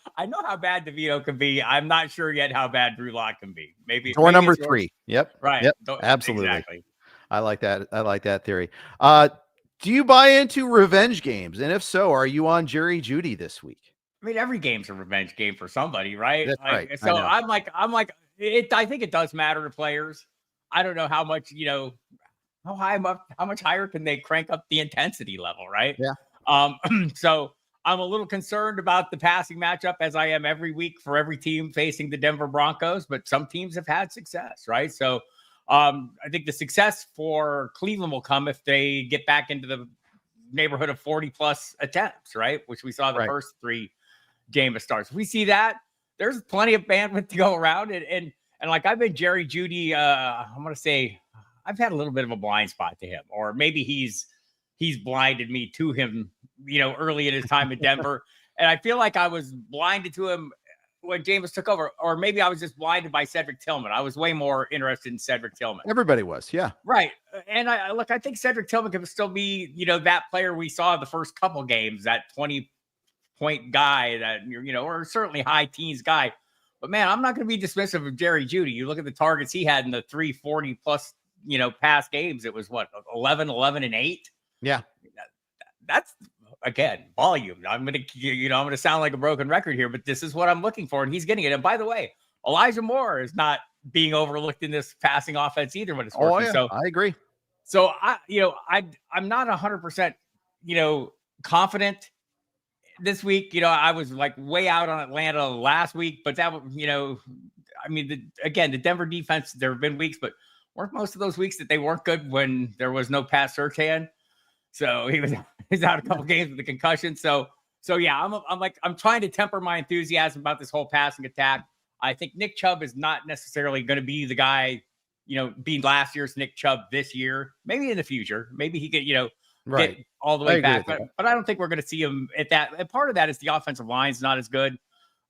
how bad DeVito can be. I'm not sure yet how bad Drew Lock can be. Maybe number 3. Yep. Right. Yep. Absolutely. Exactly. I like that theory. Do you buy into revenge games? And if so, are you on Jerry Jeudy this week? I mean, every game's a revenge game for somebody, right? That's right. So I'm like it. I think it does matter to players. I don't know how much, how much higher can they crank up the intensity level, right? Yeah. So I'm a little concerned about the passing matchup, as I am every week for every team facing the Denver Broncos, but some teams have had success, right? So I think the success for Cleveland will come if they get back into the neighborhood of 40 plus attempts, right? Which we saw the first 3 Jameis starts. If we see that, there's plenty of bandwidth to go around. And I've been Jerry Jeudy, I'm going to say, I've had a little bit of a blind spot to him, or maybe he's blinded me to him, early in his time in Denver. And I feel like I was blinded to him when Jameis took over, or maybe I was just blinded by Cedric Tillman. I was way more interested in Cedric Tillman. Everybody was, yeah. Right. And I think Cedric Tillman can still be, that player we saw the first couple games, that 20-point guy that, or certainly high teens guy. But man, I'm not going to be dismissive of Jerry Jeudy. You look at the targets he had in the 340 plus, past games. It was 11, and 8. Yeah. That's, again, volume. I'm going to sound like a broken record here, but this is what I'm looking for. And he's getting it. And by the way, Elijah Moore is not being overlooked in this passing offense either when it's working. Oh, yeah. So I agree. So I'm not 100%, confident this week. I was way out on Atlanta last week, but that, the Denver defense, there have been weeks, but weren't most of those weeks that they weren't good when there was no pass Surtain? So he was He's out a couple games with a concussion. So yeah, I'm trying to temper my enthusiasm about this whole passing attack. I think Nick Chubb is not necessarily going to be the guy, being last year's Nick Chubb this year. Maybe in the future, maybe he could, get all the way back. But I don't think we're going to see him at that. And part of that is the offensive line's not as good,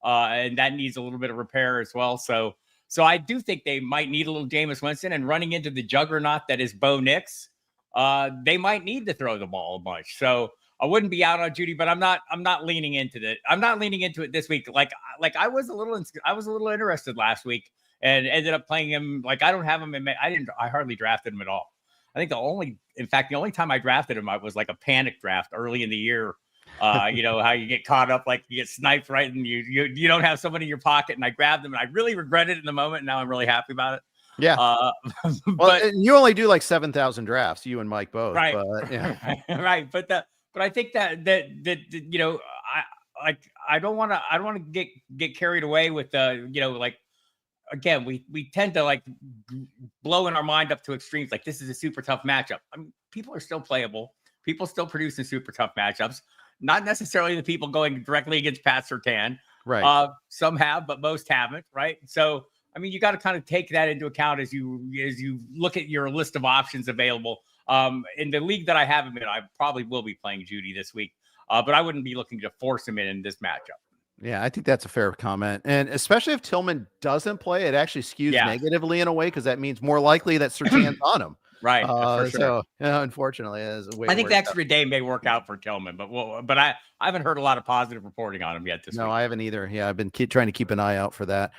and that needs a little bit of repair as well. So I do think they might need a little Jameis Winston, and running into the juggernaut that is Bo Nix, they might need to throw the ball a bunch. So I wouldn't be out on Jeudy, but I'm not leaning into it. I'm not leaning into it this week. Like I was a little interested last week and ended up playing him. Like I don't have him I hardly drafted him at all. I think the only time I drafted him, I was like a panic draft early in the year. How you get caught up, like you get sniped, right? And you don't have somebody in your pocket, and I grabbed them and I really regret it in the moment. And now I'm really happy about it. Yeah. But you only do like 7,000 drafts, you and Mike both. Right. But, yeah. Right. But I think that I don't want to get carried away with again, we tend to like blow in our mind up to extremes. Like this is a super tough matchup. I mean, people are still playable. People still producing super tough matchups. Not necessarily the people going directly against Pat Surtain. Right. Some have, but most haven't. Right. So, I mean, you got to kind of take that into account as you look at your list of options available. In the league that I have him in, I probably will be playing Jeudy this week, but I wouldn't be looking to force him in this matchup. Yeah, I think that's a fair comment. And especially if Tillman doesn't play, it actually skews negatively in a way because that means more likely that Surtain's on him. Right. For sure. So, unfortunately, I think the extra day may work out for Tillman, but I haven't heard a lot of positive reporting on him yet this week. No, I haven't either. Yeah, I've been trying to keep an eye out for that.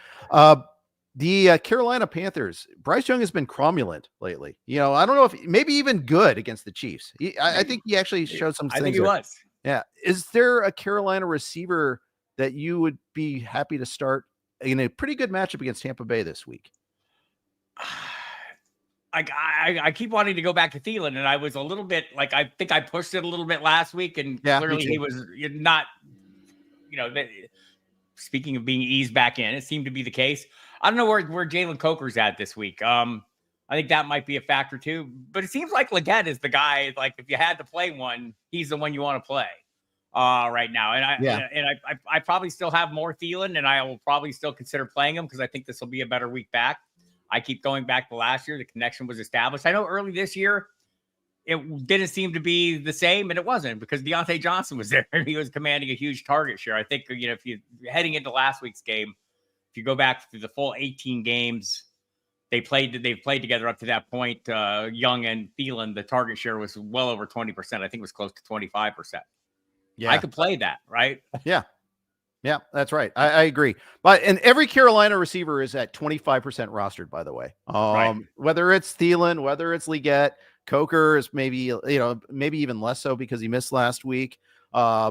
The Carolina Panthers, Bryce Young has been cromulent lately. I don't know if maybe even good against the Chiefs. I think he actually showed some things. I think he was. Yeah. Is there a Carolina receiver that you would be happy to start in a pretty good matchup against Tampa Bay this week? I keep wanting to go back to Thielen, and I was a little bit like, I think I pushed it a little bit last week, and clearly he was not, speaking of being eased back in, it seemed to be the case. I don't know where Jalen Coker's at this week. I think that might be a factor too, but it seems like Leggett is the guy. Like if you had to play one, he's the one you want to play right now. And I probably still have more Thielen, and I will probably still consider playing him because I think this will be a better week back. I keep going back to last year. The connection was established. I know early this year, it didn't seem to be the same, and it wasn't because Deontay Johnson was there and he was commanding a huge target share. I think, if you're heading into last week's game, if you go back through the full 18 games they've played together up to that point, Young and Thielen, the target share was well over 20%. I think it was close to 25%. Yeah, I could play that, right? Yeah. Yeah, that's right. I agree. And every Carolina receiver is at 25% rostered, by the way. Right. Whether it's Thielen, whether it's Leggett, Coker is maybe even less so because he missed last week. I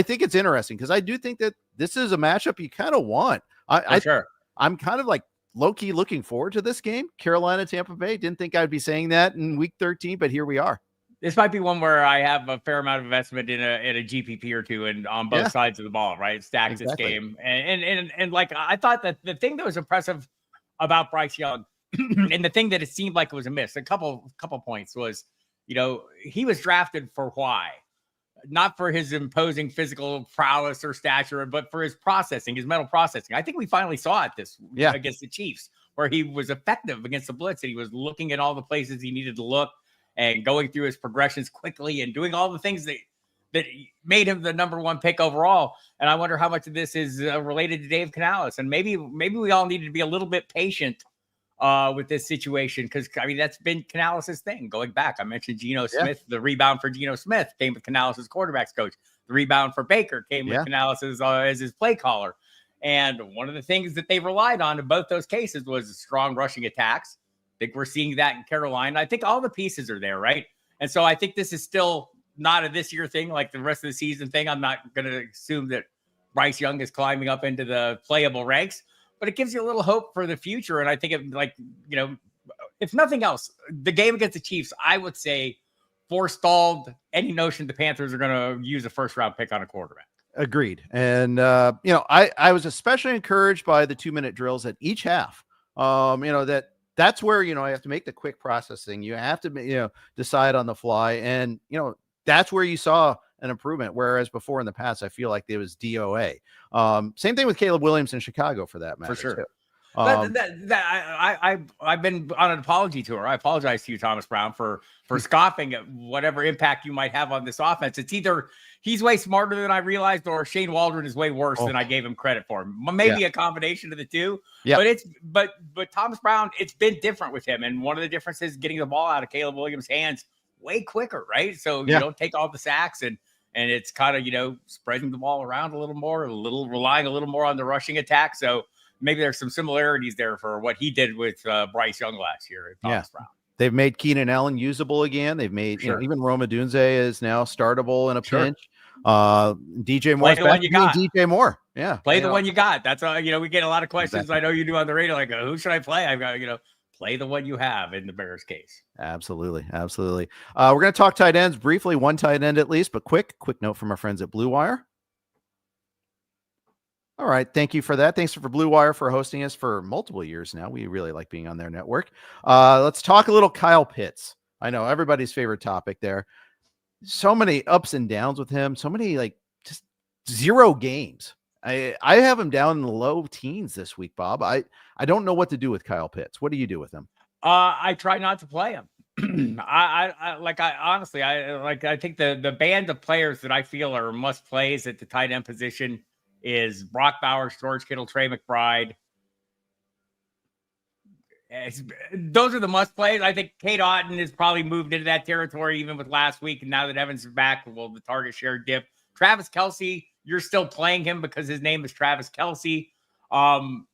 think it's interesting because I do think that this is a matchup you kind of want. Sure. I'm kind of like low-key looking forward to this game. Carolina, Tampa Bay. Didn't think I'd be saying that in week 13, but here we are. This might be one where I have a fair amount of investment in a GPP or two and on both sides of the ball, right? Stack this game. And like, I thought that the thing that was impressive about Bryce Young and the thing that it seemed like it was a miss, a couple points was, he was drafted for why? Not for his imposing physical prowess or stature, but for his processing, his mental processing. I think we finally saw it against the Chiefs, where he was effective against the blitz and he was looking at all the places he needed to look and going through his progressions quickly and doing all the things that made him the number one pick overall. And I wonder how much of this is related to Dave Canales. And maybe we all needed to be a little bit patient with this situation because, that's been Canales' thing going back. I mentioned Geno Smith. The rebound for Geno Smith came with Canales' quarterbacks coach. The rebound for Baker came with Canales as his play caller. And one of the things that they relied on in both those cases was strong rushing attacks. I think we're seeing that in Carolina. I think all the pieces are there, right? And so I think this is still not a this year thing like the rest of the season thing. I'm not going to assume that Bryce Young is climbing up into the playable ranks, but it gives you a little hope for the future. And I think if nothing else, the game against the Chiefs, I would say forestalled any notion the Panthers are going to use a first round pick on a quarterback. Agreed. And, I was especially encouraged by the 2-minute drills at each half. That that's where, you know, I have to make the quick processing. You have to, you know, decide on the fly. And, you know, that's where you saw an improvement. Whereas before in the past, I feel like it was DOA. Same thing with Caleb Williams in Chicago for that matter. For sure. Too. I've been on an apology tour. I apologize to you, Thomas Brown, for scoffing at whatever impact you might have on this offense. It's either he's way smarter than I realized, or Shane Waldron is way worse than I gave him credit for. Maybe a combination of the two. Yeah. But Thomas Brown, it's been different with him, and one of the differences is getting the ball out of Caleb Williams' hands way quicker, right? So you don't take all the sacks, and it's kind of, you know, spreading the ball around a little more, relying a little more on the rushing attack. So maybe there's some similarities there for what he did with Bryce Young last year at Thomas Brown. They've made Keenan Allen usable again. They've made, you know, even Roma Dunze is now startable in a pinch. DJ Moore. DJ Moore. Yeah. Play the one you got. That's you know, we get a lot of questions. Exactly. I know you do on the radio, like, who should I play? I've got, you know, play the one you have in the Bears case. Absolutely. Absolutely. We're going to talk tight ends briefly, one tight end at least, but quick note from our friends at Blue Wire. All right. Thank you for that. Thanks for Blue Wire for hosting us for multiple years now. We really like being on their network. Let's talk a little Kyle Pitts. I know everybody's favorite topic there. So many ups and downs with him. So many, like, just 0 games. I have him down in the low teens this week, Bob. I don't know what to do with Kyle Pitts. What do you do with him? I try not to play him. I think the band of players that I feel are must plays at the tight end position is Brock Bowers, George Kittle, Trey McBride. Those are the must plays. I think Kate Otten has probably moved into that territory even with last week. And now that Evans is back, the target share dip. Travis Kelce, you're still playing him because his name is Travis Kelce. And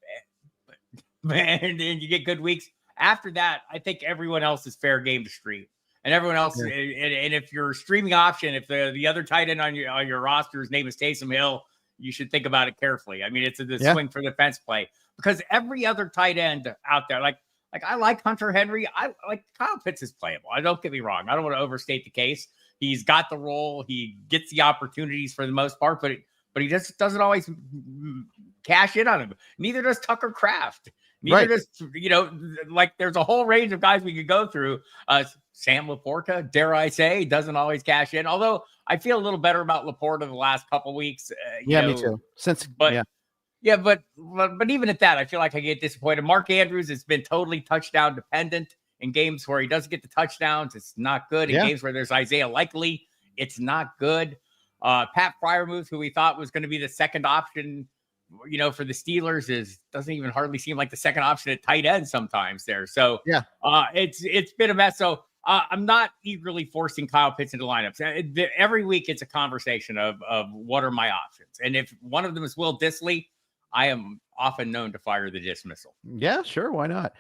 you get good weeks. After that, I think everyone else is fair game to stream. And everyone else, and if your streaming option, if the other tight end on your roster's name is Taysom Hill, you should think about it carefully. I mean, it's a swing for the fence play, because every other tight end out there, like I like Hunter Henry. I like Kyle Pitts is playable. I don't get me wrong. I don't want to overstate the case. He's got the role. He gets the opportunities for the most part, but he just doesn't always cash in on him. Neither does Tucker Kraft. Neither does, you know, like there's a whole range of guys we could go through. Sam Laporta, dare I say, doesn't always cash in. Although I feel a little better about Laporta the last couple of weeks. Me too. But even at that, I feel like I get disappointed. Mark Andrews has been totally touchdown dependent in games where he doesn't get the touchdowns. It's not good. In games where there's Isaiah Likely, it's not good. Pat Freiermuth, who we thought was going to be the second option, you know, for the Steelers, doesn't even hardly seem like the second option at tight end sometimes there. So it's been a mess. So I'm not eagerly forcing Kyle Pitts into lineups. Every week it's a conversation of what are my options. And if one of them is Will Dissly, I am often known to fire the dismissal. Yeah, sure. Why not?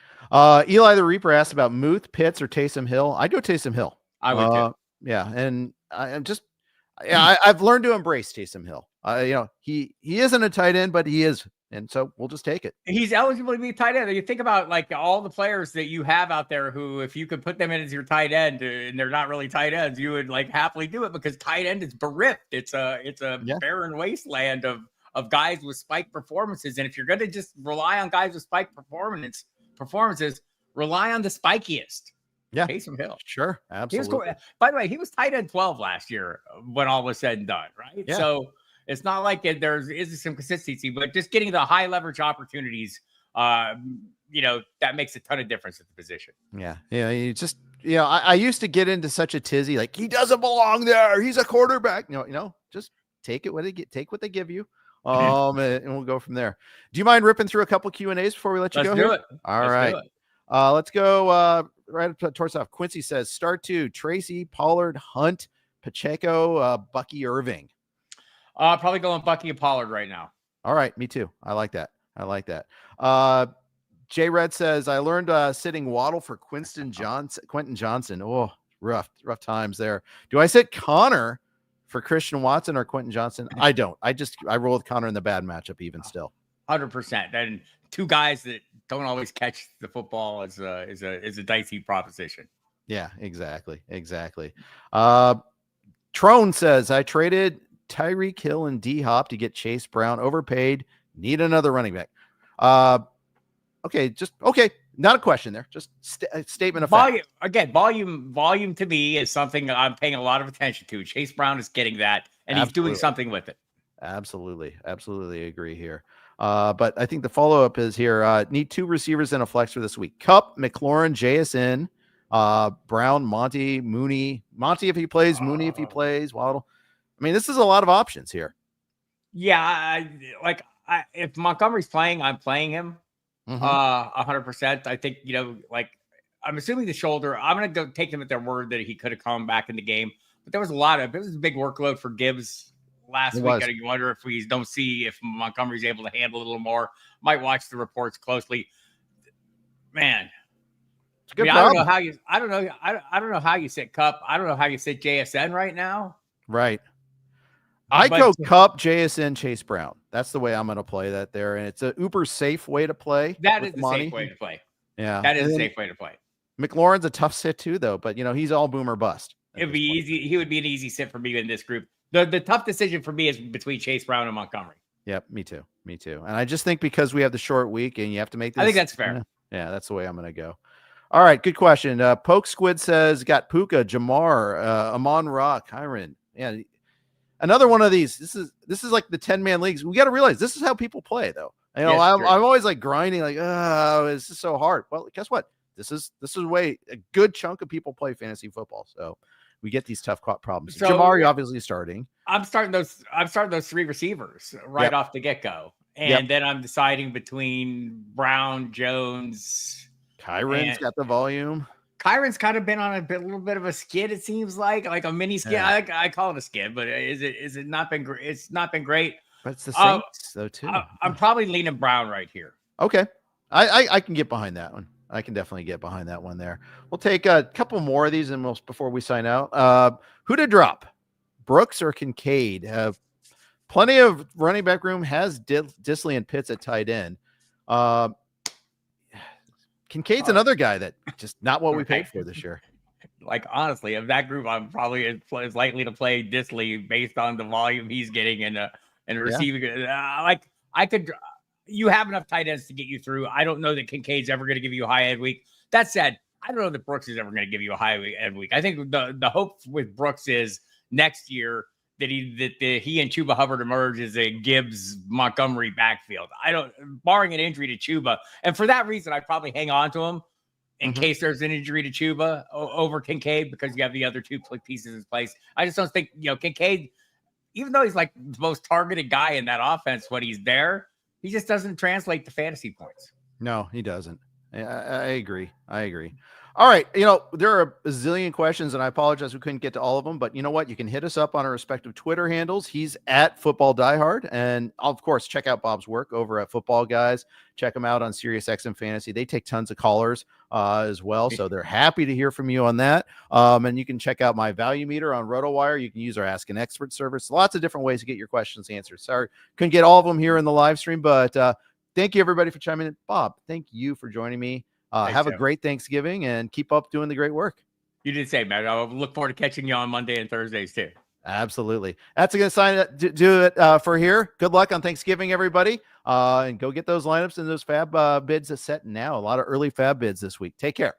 Eli the Reaper asked about Muth, Pitts, or Taysom Hill. I'd go Taysom Hill. I would too. Yeah. And I've learned to embrace Taysom Hill. You know, he isn't a tight end, but he is. And so we'll just take it. He's eligible to be a tight end. You think about like all the players that you have out there who, if you could put them in as your tight end and they're not really tight ends, you would like happily do it, because tight end is bereft. It's a barren wasteland of guys with spike performances. And if you're going to just rely on guys with spike performances, rely on the spikiest. Yeah. Taysom Hill. Sure. Absolutely. By the way, he was tight end 12 last year when all was said and done, right? Yeah. So it's not like there is some consistency, but just getting the high leverage opportunities, you know, that makes a ton of difference at the position. Yeah. Yeah. You just, you know, I used to get into such a tizzy, like he doesn't belong there. He's a quarterback. You know, just take what they give you. And we'll go from there. Do you mind ripping through a couple Q&As before we let you go? Let's do it. All right. Let's go right up towards off. Quincy says start 2, Tracy, Pollard, Hunt, Pacheco, Bucky Irving. Probably going Bucky and Pollard right now. All right. Me too. I like that. J Red says I learned sitting Waddle for Quentin Johnson. Oh, rough times there. Do I sit Connor for Christian Watson or Quentin Johnson? I don't. I roll with Connor in the bad matchup even still. 100%. And two guys that don't always catch the football is a dicey proposition. Yeah, exactly. Trone says I traded Tyreek Hill and D-Hop to get Chase Brown, overpaid, need another running back. Okay. Not a question there, just a statement of volume. fact. Again, volume to me is something I'm paying a lot of attention to. Chase Brown is getting that, and he's doing something with it. Absolutely agree here. But I think the follow-up is here. Need 2 receivers and a flex for this week. Kupp, McLaurin, JSN, Brown, Monty, Mooney. Monty if he plays, Mooney if he plays, Waddle. I mean, this is a lot of options here. Yeah, if Montgomery's playing, I'm playing him 100%. I think, I'm assuming the shoulder. I'm going to go take them at their word that he could have come back in the game. But there was a big workload for Gibbs last week. You wonder if we don't see if Montgomery's able to handle a little more. Might watch the reports closely. Man, I don't know how you sit Kupp. I don't know how you sit JSN right now. Right. I go Kupp, JSN, Chase Brown. That's the way I'm going to play that there, and it's a uber safe way to play. That is the safe way to play. Yeah, that is a safe way to play. McLaurin's a tough sit too, though. But he's all boom or bust. It'd be easy. He would be an easy sit for me in this group. The tough decision for me is between Chase Brown and Montgomery. Yep, me too. And I just think because we have the short week and you have to make this. I think that's fair. Yeah, that's the way I'm going to go. All right, good question. Poke Squid says, got Puka, Jamar, Amon-Ra, Kyron. Yeah, another one of these. This is like the 10-man leagues. We got to realize this is how people play, though. I'm always like grinding, like, oh, this is so hard. Well, guess what? This is a good chunk of people play fantasy football. So we get these tough problems. So, Jamar, you're obviously starting. I'm starting those 3 receivers right off the get-go. And then I'm deciding between Brown, Jones. Kyron's got the volume. Kyron's kind of been on a little bit of a skid, it seems like a mini skid. Yeah. I call it a skid, but is it not been great? It's not been great. But it's the Saints, though, too. I'm probably leaning Brown right here. Okay. I can get behind that one. I can definitely get behind that one there. We'll take a couple more of these before we sign out. Who to drop? Brooks or Kincaid? Plenty of running back room. Has Disley and Pitts at tight end. Kincaid's another guy that just not what we paid for this year. Honestly, of that group, I'm probably as likely to play Disley based on the volume he's getting and receiving. You have enough tight ends to get you through. I don't know that Kincaid's ever going to give you a high end week. That said, I don't know that Brooks is ever going to give you a high end week. I think the hope with Brooks is next year that he and Chuba Hubbard emerge as a Gibbs Montgomery backfield. Barring an injury to Chuba, and for that reason, I'd probably hang on to him in case there's an injury to Chuba over Kincaid because you have the other 2 pieces in place. I just don't think Kincaid, even though he's like the most targeted guy in that offense when he's there, he just doesn't translate to fantasy points. No, he doesn't. I agree. All right. There are a zillion questions, and I apologize we couldn't get to all of them, but you know what? You can hit us up on our respective Twitter handles. He's at Football Diehard. And of course, check out Bob's work over at Football Guys. Check them out on SiriusXM Fantasy. They take tons of callers as well. So they're happy to hear from you on that. And you can check out my value meter on RotoWire. You can use our Ask an Expert service. Lots of different ways to get your questions answered. Sorry, couldn't get all of them here in the live stream, but thank you everybody for chiming in. Bob, thank you for joining me. Have a great Thanksgiving and keep up doing the great work. You did say, Matt. I'll look forward to catching you on Monday and Thursdays too. Absolutely. That's a good sign to do it for here. Good luck on Thanksgiving, everybody. And go get those lineups and those fab bids set now. A lot of early fab bids this week. Take care.